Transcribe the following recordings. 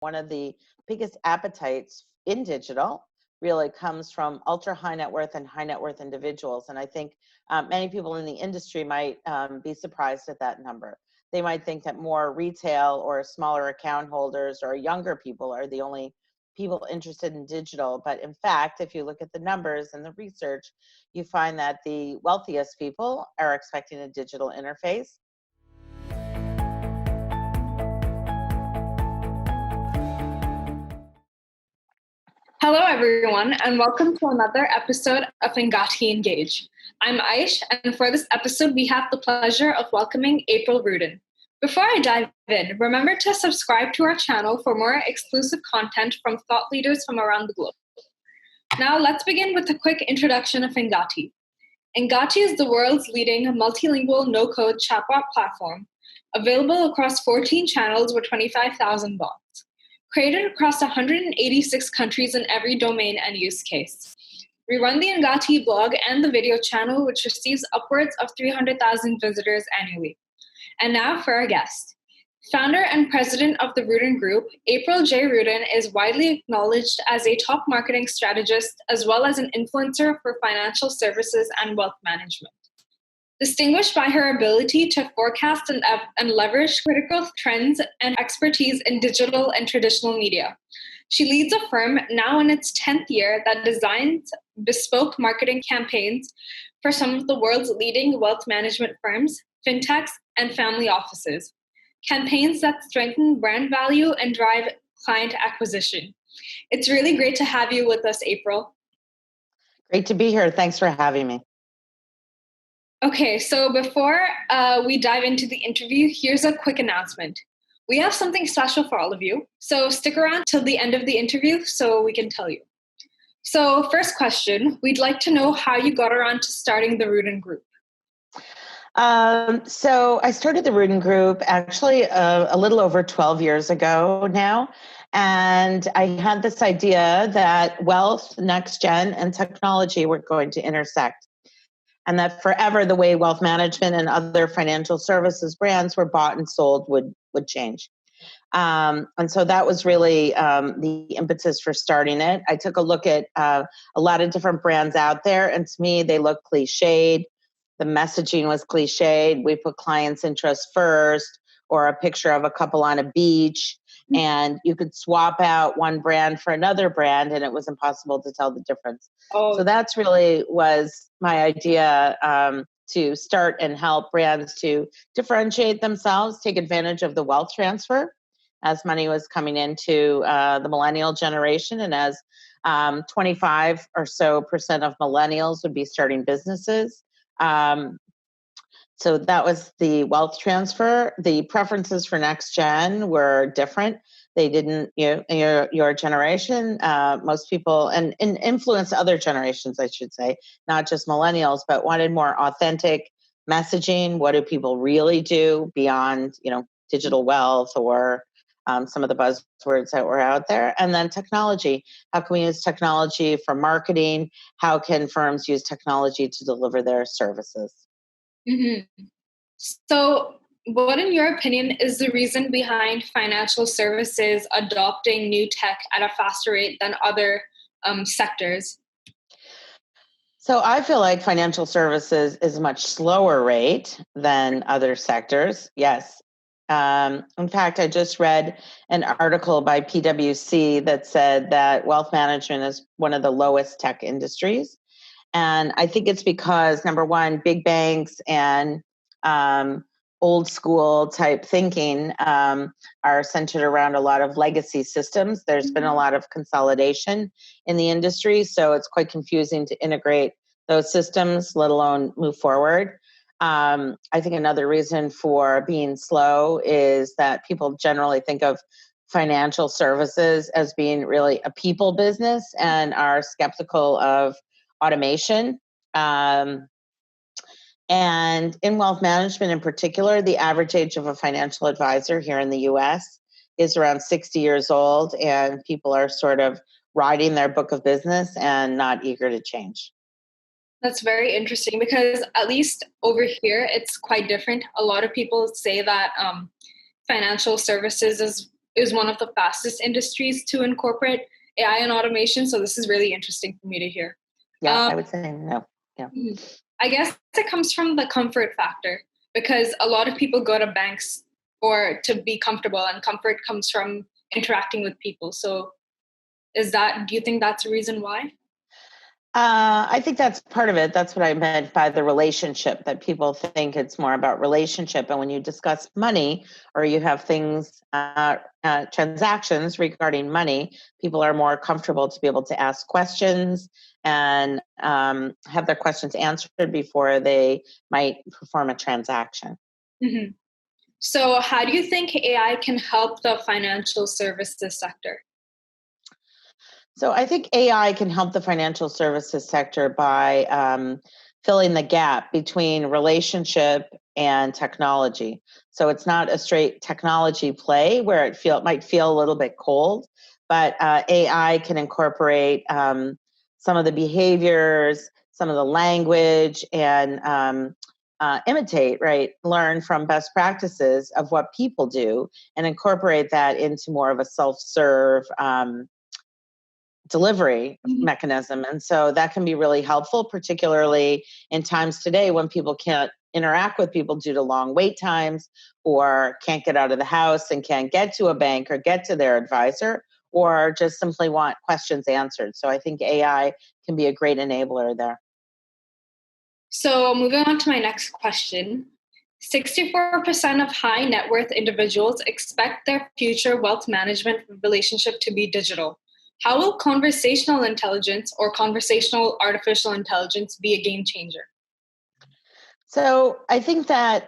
One of the biggest appetites in digital really comes from ultra high net worth and high net worth individuals. And I think many people in the industry might be surprised at that number. They might think that more retail or smaller account holders or younger people are the only people interested in digital. But in fact, if you look at the numbers and the research, you find that the wealthiest people are expecting a digital interface. Hello, everyone, and welcome to another episode of Engati Engage. I'm Aish, and for this episode, we have the pleasure of welcoming April Rudin. Before I dive in, remember to subscribe to our channel for more exclusive content from thought leaders from around the globe. Now, let's begin with a quick introduction of Engati. Engati is the world's leading multilingual no-code chatbot platform, available across 14 channels with 25,000 bots. Created across 186 countries in every domain and use case. We run the Engati blog and the video channel, which receives upwards of 300,000 visitors annually. And now for our guest. Founder and president of the Rudin Group, April J. Rudin is widely acknowledged as a top marketing strategist as well as an influencer for financial services and wealth management. Distinguished by her ability to forecast and leverage critical trends and expertise in digital and traditional media. She leads a firm now in its 10th year that designs bespoke marketing campaigns for some of the world's leading wealth management firms, fintechs, and family offices. Campaigns that strengthen brand value and drive client acquisition. It's really great to have you with us, April. Great to be here. Thanks for having me. Okay, so before we dive into the interview, here's a quick announcement. We have something special for all of you, so stick around till the end of the interview so we can tell you. So first question, we'd like to know how you got around to starting the Rudin Group. So I started the Rudin Group actually a little over 12 years ago now. And I had this idea that wealth, next gen, and technology were going to intersect. And that forever the way wealth management and other financial services brands were bought and sold would change. And so that was really the impetus for starting it. I took a look at a lot of different brands out there, and to me, they look cliched. The messaging was cliched. We put clients' interest first, or a picture of a couple on a beach, and you could swap out one brand for another brand, and it was impossible to tell the difference. Oh. So that's really was my idea to start and help brands to differentiate themselves, take advantage of the wealth transfer as money was coming into the millennial generation, and as 25% or so of millennials would be starting businesses. So that was the wealth transfer. The preferences for next gen were different. They didn't, your generation, most people, and influence other generations, I should say, not just millennials, but wanted more authentic messaging. What do people really do beyond, digital wealth or some of the buzzwords that were out there? And then technology. How can we use technology for marketing? How can firms use technology to deliver their services? Mm-hmm. So what, in your opinion, is the reason behind financial services adopting new tech at a faster rate than other sectors? So I feel like financial services is a much slower rate than other sectors. Yes. In fact, I just read an article by PwC that said that wealth management is one of the lowest tech industries. And I think it's because, number one, big banks and old school type thinking are centered around a lot of legacy systems. There's been a lot of consolidation in the industry, so it's quite confusing to integrate those systems, let alone move forward. I think another reason for being slow is that people generally think of financial services as being really a people business and are skeptical of automation. And in wealth management in particular, the average age of a financial advisor here in the US is around 60 years old, and people are sort of writing their book of business and not eager to change. That's very interesting because at least over here, it's quite different. A lot of people say that financial services is is one of the fastest industries to incorporate AI and automation. So this is really interesting for me to hear. Yeah, I would say no. Yeah. I guess it comes from the comfort factor, because a lot of people go to banks or to be comfortable, and comfort comes from interacting with people. So do you think that's a reason why? I think that's part of it. That's what I meant by the relationship, that people think it's more about relationship. And when you discuss money or you have things, transactions regarding money, people are more comfortable to be able to ask questions and have their questions answered before they might perform a transaction. Mm-hmm. So how do you think AI can help the financial services sector? So I think AI can help the financial services sector by filling the gap between relationship and technology. So it's not a straight technology play where it might feel a little bit cold, but AI can incorporate some of the behaviors, some of the language, and imitate, right? Learn from best practices of what people do and incorporate that into more of a self-serve delivery mechanism. And so that can be really helpful, particularly in times today when people can't interact with people due to long wait times, or can't get out of the house and can't get to a bank or get to their advisor, or just simply want questions answered. So I think AI can be a great enabler there. So moving on to my next question. 64% of high net worth individuals expect their future wealth management relationship to be digital. How will conversational intelligence or conversational artificial intelligence be a game changer? So I think that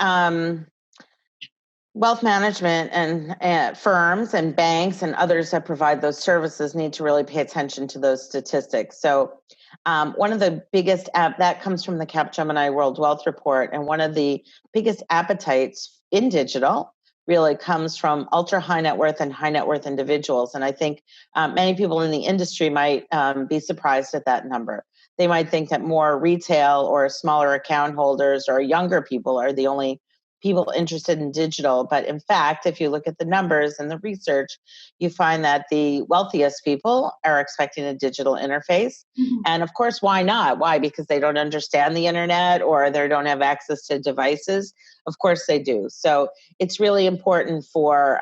wealth management and firms and banks and others that provide those services need to really pay attention to those statistics. So one of the biggest that comes from the Capgemini World Wealth Report, and one of the biggest appetites in digital really comes from ultra high net worth and high net worth individuals. And I think many people in the industry might be surprised at that number. They might think that more retail or smaller account holders or younger people are the only people interested in digital. But in fact, if you look at the numbers and the research, you find that the wealthiest people are expecting a digital interface. Mm-hmm. And of course, why not? Why? Because they don't understand the internet or they don't have access to devices. Of course they do. So it's really important for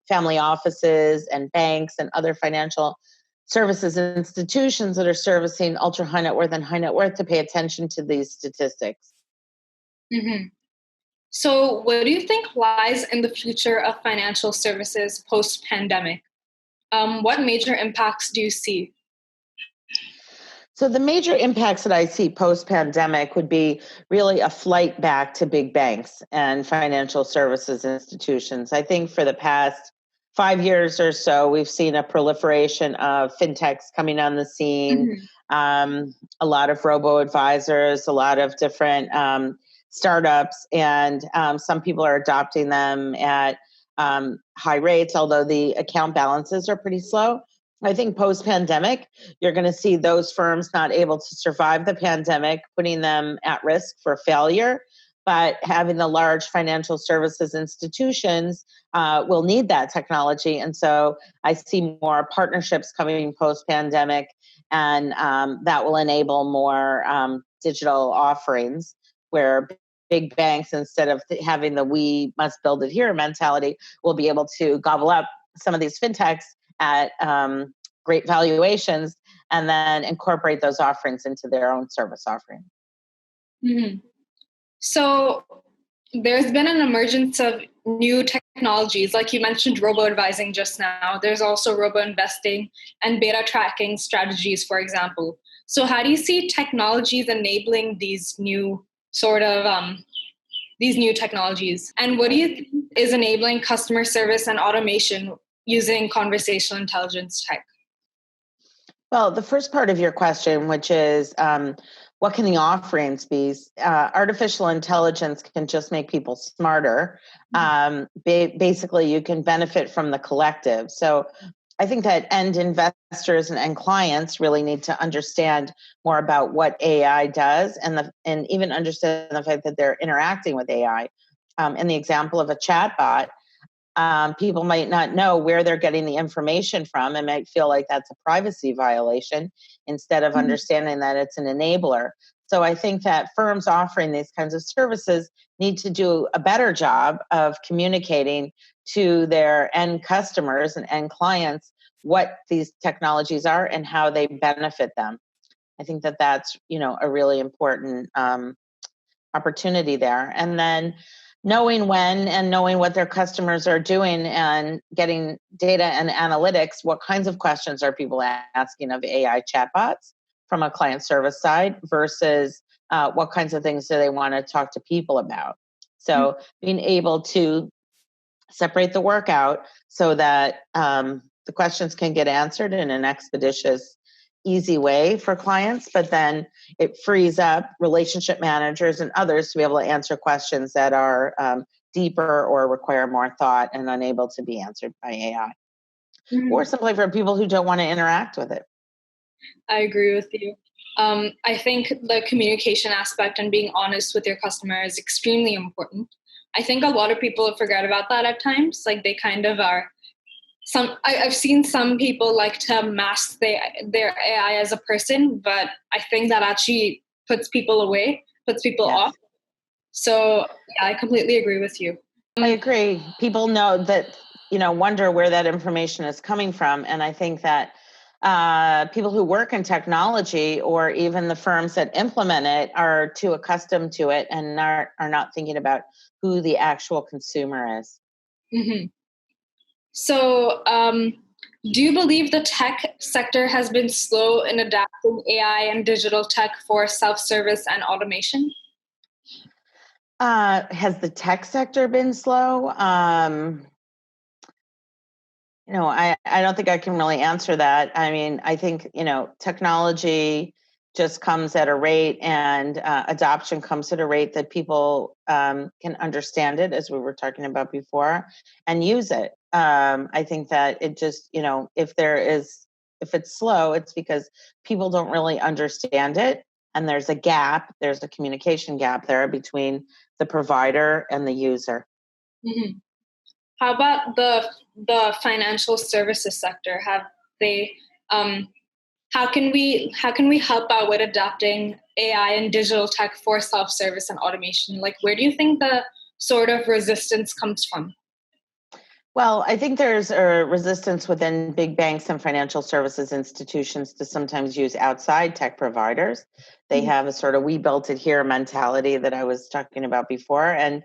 family offices and banks and other financial services and institutions that are servicing ultra high net worth and high net worth to pay attention to these statistics. Mm-hmm. So what do you think lies in the future of financial services post-pandemic? What major impacts do you see? So the major impacts that I see post-pandemic would be really a flight back to big banks and financial services institutions. I think for the past 5 years or so, we've seen a proliferation of fintechs coming on the scene, a lot of robo-advisors, a lot of different startups, and some people are adopting them at high rates, although the account balances are pretty slow. I think post-pandemic, you're going to see those firms not able to survive the pandemic, putting them at risk for failure. But having the large financial services institutions will need that technology. And so I see more partnerships coming post-pandemic, and that will enable more digital offerings where big banks, instead of having the we must build it here mentality, will be able to gobble up some of these fintechs at great valuations and then incorporate those offerings into their own service offering. Mm-hmm. So there's been an emergence of new technologies, like you mentioned robo-advising just now. There's also robo-investing and beta tracking strategies, for example. So how do you see technologies enabling these new these new technologies? And what do you think is enabling customer service and automation using conversational intelligence tech? Well, the first part of your question, which is what can the offerings be? Artificial intelligence can just make people smarter. Basically, you can benefit from the collective. So I think that end investors and end clients really need to understand more about what AI does, and even understand the fact that they're interacting with AI. In the example of a chatbot, People might not know where they're getting the information from and might feel like that's a privacy violation instead of understanding that it's an enabler. So I think that firms offering these kinds of services need to do a better job of communicating to their end customers and end clients what these technologies are and how they benefit them. I think that that's, a really important opportunity there. And then knowing when and knowing what their customers are doing and getting data and analytics, what kinds of questions are people asking of AI chatbots from a client service side versus what kinds of things do they want to talk to people about. So being able to separate the work out so that the questions can get answered in an expeditious, easy way for clients, but then it frees up relationship managers and others to be able to answer questions that are deeper or require more thought and unable to be answered by AI. Or simply for people who don't want to interact with it. I agree with you. I think the communication aspect and being honest with your customer is extremely important. I think a lot of people forget about that at times. Like they kind of are. I've seen some people like to mask their AI as a person, but I think that actually puts people away, puts people off. So yeah, I completely agree with you. I agree. People know that, wonder where that information is coming from. And I think that people who work in technology or even the firms that implement it are too accustomed to it and are not thinking about who the actual consumer is. Mm-hmm. So do you believe the tech sector has been slow in adapting AI and digital tech for self-service and automation? Has the tech sector been slow? I don't think I can really answer that. I mean, I think, technology just comes at a rate and adoption comes at a rate that people can understand it, as we were talking about before, and use it. I think that it just, if it's slow, it's because people don't really understand it. And there's a communication gap there between the provider and the user. Mm-hmm. How about the financial services sector? Have they? How can we help out with adapting AI and digital tech for self-service and automation? Like, where do you think the sort of resistance comes from? Well, I think there's a resistance within big banks and financial services institutions to sometimes use outside tech providers. They have a sort of we built it here mentality that I was talking about before. And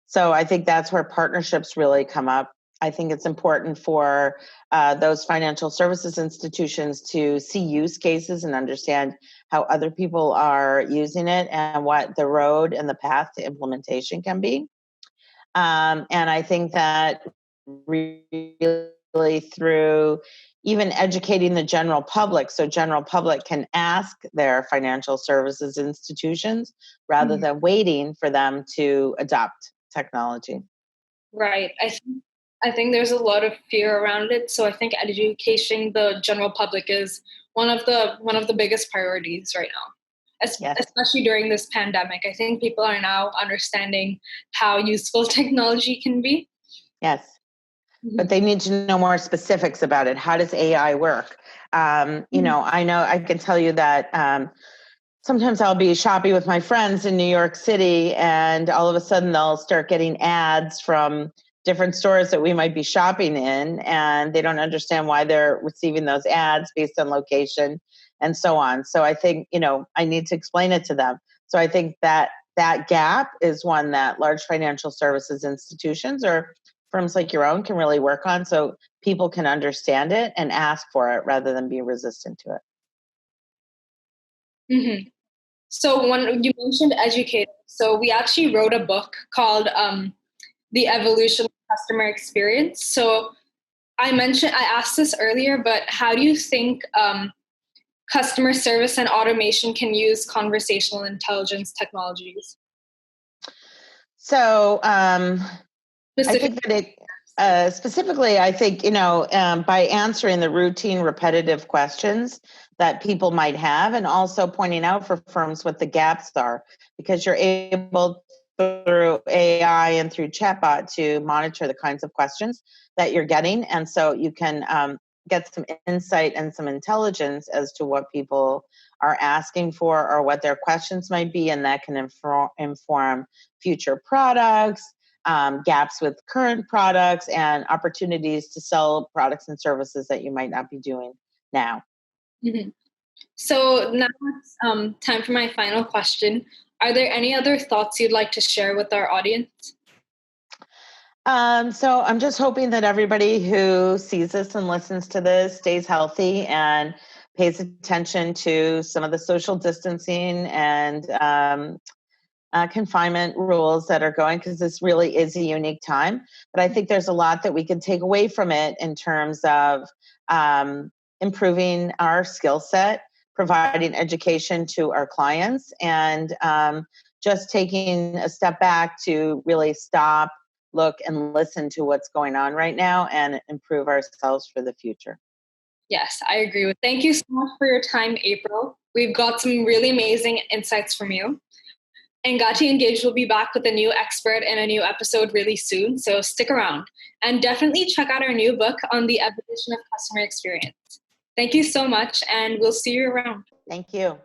so I think that's where partnerships really come up. I think it's important for those financial services institutions to see use cases and understand how other people are using it and what the road and the path to implementation can be. And I think that really through even educating the general public so general public can ask their financial services institutions rather than waiting for them to adopt technology. Right. I think there's a lot of fear around it. So I think educating the general public is one of the biggest priorities right now. Especially during this pandemic. I think people are now understanding how useful technology can be. Yes. But they need to know more specifics about it. How does AI work? I know I can tell you that sometimes I'll be shopping with my friends in New York City, and all of a sudden they'll start getting ads from different stores that we might be shopping in, and they don't understand why they're receiving those ads based on location and so on. So I think, I need to explain it to them. So I think that gap is one that large financial services institutions or firms like your own can really work on so people can understand it and ask for it rather than be resistant to it. Mm-hmm. So when you mentioned educate, so we actually wrote a book called The Evolution of Customer Experience. So I asked this earlier, but how do you think customer service and automation can use conversational intelligence technologies? So I think that specifically, I think, by answering the routine, repetitive questions that people might have, and also pointing out for firms what the gaps are, because you're able through AI and through chatbot to monitor the kinds of questions that you're getting. And so you can get some insight and some intelligence as to what people are asking for or what their questions might be. And that can inform future products, gaps with current products, and opportunities to sell products and services that you might not be doing now. Mm-hmm. So now it's time for my final question. Are there any other thoughts you'd like to share with our audience? So I'm just hoping that everybody who sees this and listens to this stays healthy and pays attention to some of the social distancing and confinement rules that are going, because this really is a unique time. But I think there's a lot that we can take away from it in terms of improving our skill set, providing education to our clients, and just taking a step back to really stop, look, and listen to what's going on right now and improve ourselves for the future. Yes, I agree with. Thank you so much for your time, April. We've got some really amazing insights from you. Engati Engage will be back with a new expert in a new episode really soon, so stick around. And definitely check out our new book on the evolution of customer experience. Thank you so much, and we'll see you around. Thank you.